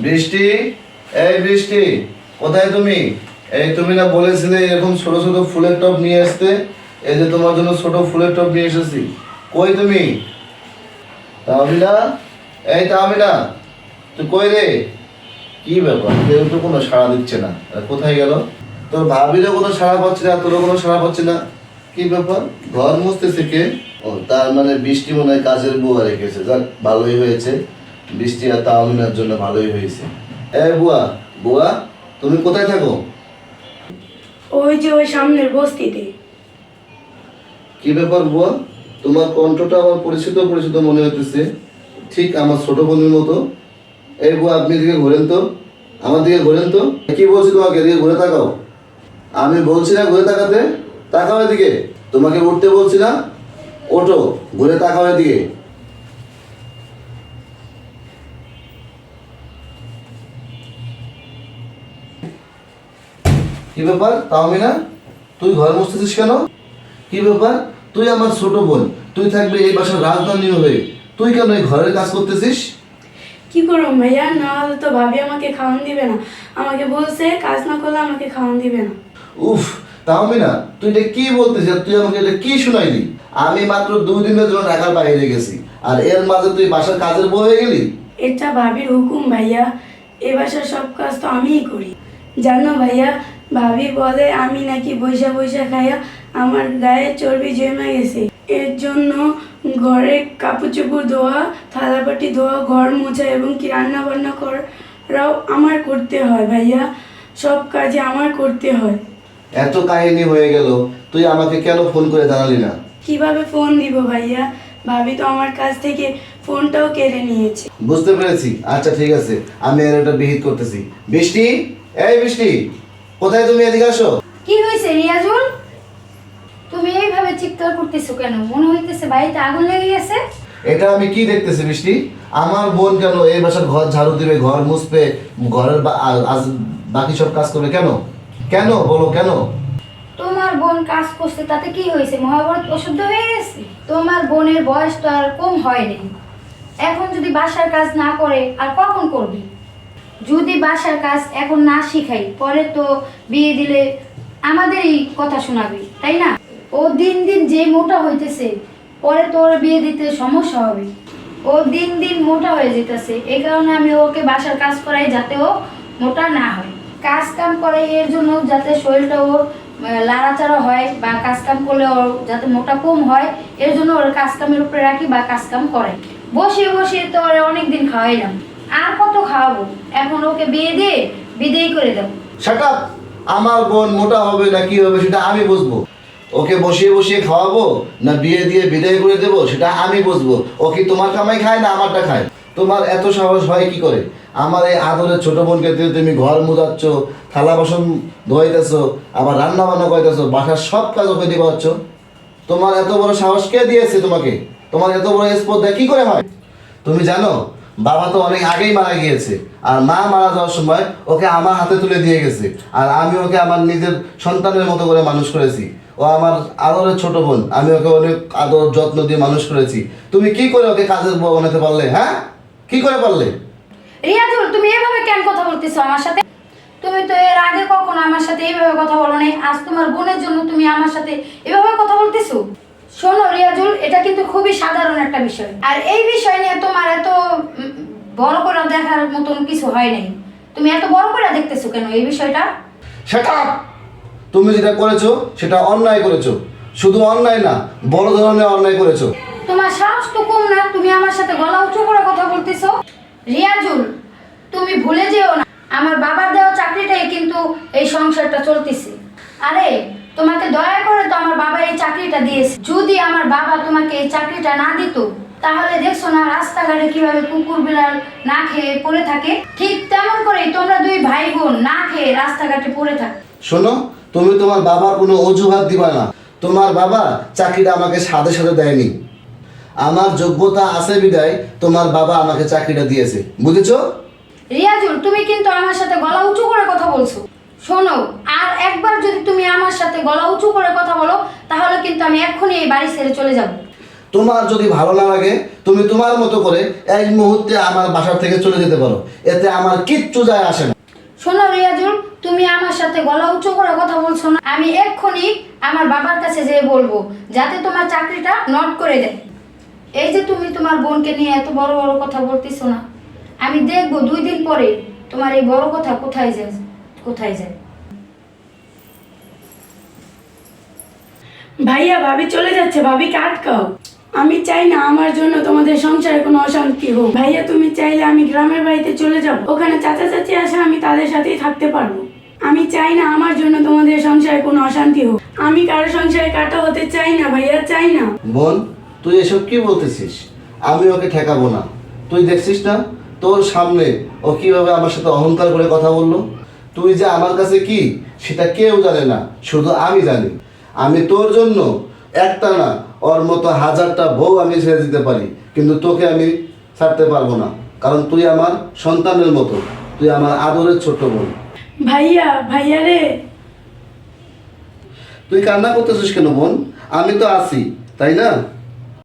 বৃষ্টি, এই বৃষ্টি, কোথায় তুমি? এই তুমি না বলেছিলে এরকম ছোট ছোট ফুলের টব নিয়ে আসতে? এই যে তোমার জন্য ছোট ফুলের টব নিয়ে এসেছি। কই তুমি? তাহমিনা, এই তাহমিনা, তুই কই রে? কি ব্যাপার, কেউ তো কোনো সাড়া দিচ্ছে না, কোথায় গেল? তোর ভাবিরও কোনো সাড়া পাচ্ছে না, তোরও কোনো সাড়া পাচ্ছে না, কি ব্যাপার? ঘর মুছতেছে কে? ও, তার মানে বৃষ্টি মনে হয় কাজের বুয়া রেখেছে। যাক, ভালোই হয়েছে, বৃষ্টি আর তাহমিনার জন্য ভালোই হয়েছে। এই বুয়া, বুয়া, তুমি কোথায় থাকো? ওই যে ওই সামনের বস্তিতে। কি ব্যাপার বুয়া, তোমার কণ্ঠটা আমার পরিচিত পরিচিত মনে হইতেছে, ঠিক আমার ছোট বোনের মতো। এই বুয়া, আপনি দিকে ঘোরেন তো, আমার দিকে ঘোরেন তো। কি বলছি তোমাকে, এদিকে ঘুরে তাকাও। আমি বলছি না ঘুরে তাকাতে, তাকাও এদিকে। তোমাকে উঠতে বলছি না, ওঠো, ঘুরে তাকাও এদিকে। কি ব্যাপার তাহমিনা, তুই ঘর মুছতেছিস কেন? কি ব্যাপার, তুই আমার ছোট বোন, তুই থাকবে এই বাসার রাজধানী হয়ে, তুই কেন এই ঘরের কাজ করতেছিস? কি করবো ভাইয়া, না হলে তো ভাবি আমাকে খাওয়ান দিবে না। আমাকে বলছে কাজ না করলে আমাকে খাওয়ান দিবে না। উফ, তাহমিনা, তুই এটা কি বলতেছিস? তুই আমাকে এটা কি শুনাইলি? আমি মাত্র 2 দিনের জন্য ঢাকার বাইরে গেছি, আর এর মাঝে তুই বাসার কাজের বউ হয়ে গেলি? এটা ভাবির হুকুম ভাইয়া, এ বাসার সব কাজ তো আমিই করি। জানো ভাইয়া, ভাবি বলে আমি নাকি বৈশা বৈশা খাইয়া আমার গায়ে চর্বি জমে গেছে। এর জন্য ঘরে কাপড় চোপড় ধোয়া, থালাবাটি ধোয়া, ঘর মোছা এবং কি রান্না বান্না করাও আমার করতে হয় ভাইয়া। সব কাজে আমার করতে হয়। এত কাহিনী হয়ে গেল, তুই আমাকে কেন ফোন করে জানালি না? কিভাবে ফোন দিব ভাইয়া, ভাবি তো আমার কাছ থেকে ফোনটাও কেড়ে নিয়েছে। বুঝতে পেরেছি, আচ্ছা ঠিক আছে, আমি এর একটা বিহিত করতেছি। বৃষ্টি, এই বৃষ্টি, কোথায় তুমি? এদিকে আসো। কি হয়েছে রিয়াজুল? তুমি এইভাবে চিৎকার করতেছো কেন? মনে হইতেছে বাড়িতে আগুন লেগে গেছে। এটা আমি কি দেখতেছি বৃষ্টি? আমার বোন কেন এই বাসার ঘর ঝাড়ু দিবে, ঘর মুছবে, ঘরের বাকি সব কাজ করবে কেন? কেন বলো, কেন? তোমার বোন কাজ করছে তাতে কি হয়েছে? মহাভারত অশুদ্ধ হয়ে গেছে? তোমার বোনের বয়স তো আর কম হয়নি। এখন যদি বাসার কাজ না করে আর কখন করবি? যদি বাসার কাজ এখন না শিখাই, পরে তো বিয়ে দিলে আমাদেরই কথা শোনাবি, তাই না? ও দিন দিন যে মোটা হইতেছে, পরে তোর বিয়ে দিতে সমস্যা হবে। ও দিন দিন মোটা হয়ে যেতেছে, এই কারণে আমি ওকে বাসার কাজ করাই যাতে ও মোটা না হয়। কাজ কাম করে এর জন্য যাতে শরীরটা ওর লাড়াচাড়া হয়, বা কাজ কাম করলে ওর যাতে মোটা কম হয়, এর জন্য ওর কাজ কামের উপরে রাখি বা কাজ কাম করে। বসে বসে তো ওর অনেকদিন খাওয়াইলাম, আর কত খাওয়াবো? এখন ওকে বিয়ে দিয়ে বিদেয় করে দেবো। Shut up! আমার বোন মোটা হবে না কি হবে সেটা আমি বুঝবো। ওকে বসিয়ে বসিয়ে খাওয়াবো না বিয়ে দিয়ে বিদায় করে দেবো সেটা আমি বুঝবো। ও কি তোমার কামাই খায় না আমারটা খায়? তোমার এত সাহস হয় কি করে? আমার এই আদরের ছোট বোনকে তুমি ঘর মুজাচ্ছ, থালা বাসন ধোয়াইতেছো, আবার রান্না বান্না করতেছো, বাসার সব কাজ ওকে দিবাচ্ছ। তোমার এত বড় সাহস কে দিয়েছে তোমাকে? তোমার এত বড় স্পর্ধা কি করে হয়? তুমি জানো, বাবা তো অনেক আগেই মারা গিয়েছে, আর মা মারা যাওয়ার সময় ওকে আমার হাতে তুলে দিয়ে গেছে, আর আমি ওকে আমার নিজের সন্তানের মতো করে মানুষ করেছি। ও আমার আদরের ছোট বোন, আমি ওকে অনেক আদর যত্ন দিয়ে মানুষ করেছি। তুমি কি করে ওকে কাজের বউ বানাতে পারলে? হ্যাঁ, কি করে পারলে? রিয়াজুল, তুমি এভাবে কেন কথা বলতেছো আমার সাথে? তুমি তো এর আগে কখনো আমার সাথে এইভাবে কথা বলো নাই, আজ তোমার বোনের জন্য তুমি আমার সাথে এভাবে কথা বলতেছো? শোনো রিয়াজুল, এটা কিন্তু খুবই সাধারণ একটা বিষয়, আর এই বিষয় নিয়ে তোমার এত বড় করে দেখার মতন কিছু হয় নাই। তুমি এত বড় করে দেখতেছো কেন এই বিষয়টা? সেটা তুমি যেটা করেছো সেটা অন্যায় করেছো। শুধু অন্যায় না, বড় ধরনের অন্যায় করেছো। তোমার সাহস তো কম না, তুমি আমার সাথে গলা উঁচু করে কথা বলতেছো। রিয়াজুল, তুমি ভুলে যেও না, আমার বাবার দেওয়া চাকরিটাই কিন্তু এই সংসারটা চলতেছে। আরে তোমাকে দয়া করে তো আমার বাবা এই চাকরিটা দিয়েছে। যদি আমার বাবা তোমাকে এই চাকরিটা না দিত, তাহলে দেখছো না রাস্তাঘাটে কিভাবে কুকুর বিড়াল না খেয়ে পড়ে থাকে? ঠিক তেমন করেই তোমরা দুই ভাই বোন না খেয়ে রাস্তাঘাটে পড়ে থাকো। শোনো, তুমি তোমার বাবার কোনো অজুহাত দিবা না। তোমার বাবা চাকরিটা আমাকে সাথে সাথে দেয়নি। আমার যোগ্যতা আছে বিদায় তোমার বাবা আমাকে চাকরিটা দিয়েছে, বুঝেছো? রিয়াজুল, তুমি কিন্তু আমার সাথে গলা উঁচু করে কথা বলছো। শোনো, আর একবার যদি তুমি আমার সাথে গলা উঁচু করে কথা বলো, তাহলে কিন্তু আমি এক্ষুনি এই বাড়ি ছেড়ে চলে যাব। তোমার যদি ভালো না লাগে তুমি তোমার মতো করে এই মুহূর্তে আমার বাসা থেকে চলে যেতে পারো, এতে আমার কিচ্ছু যায় আসে না। শোনো রিয়াজুল, তুমি আমার সাথে গলা উঁচু করে কথা বলছো না। আমি এক্ষুনি আমার বাবার কাছে যেয়ে বলবো যাতে তোমার চাকরিটা নট করে দেয়। এই যে তুমি তোমার বোনকে নিয়ে এত বড় বড় কথা বলতেছো না, আমি দেখবো 2 দিন পরে তোমার এই বড় কথা কোথায় যায় কোথায় যায়। ভাইয়া ভাবি চলে যাচ্ছে, ভাবিকে আটকাও। আমি চাই না আমার জন্য তোমাদের সংসারে কোনো অশান্তি হোক। ভাইয়া তুমি চাইলে আমি গ্রামের বাড়িতে চলে যাব, ওখানে চাচা চাচি আসে, আমি তাদের সাথেই থাকতে পারবো। আমি চাই না আমার জন্য তোমাদের সংসারে কোনো অশান্তি হোক। আমি কারো সংসারে কাটা হতে চাই না ভাইয়া, চাই না। বোন, তুই এসব কি বলতেছিস? আমি ওকে ঠেকাবো না। তুই দেখছিস না তোর সামনে ও কিভাবে আমার সাথে অহংকার করে কথা বললো। তুই যে আমার কাছে কি সেটা কেউ জানে না, শুধু আমি জানি। আমি তোর জন্য একটা না ওর মতো 1000টা বউ আমি ছেড়ে দিতে পারি, কিন্তু তোকে আমি ছাড়তে পারবো না, কারণ তুই আমার সন্তানের মতো, তুই আমার আদরের ছোট বোন। ভাইয়া, ভাইয়া রে। তুই কান্না করতেছিস কেন বোন? আমি তো আছি, তাই না?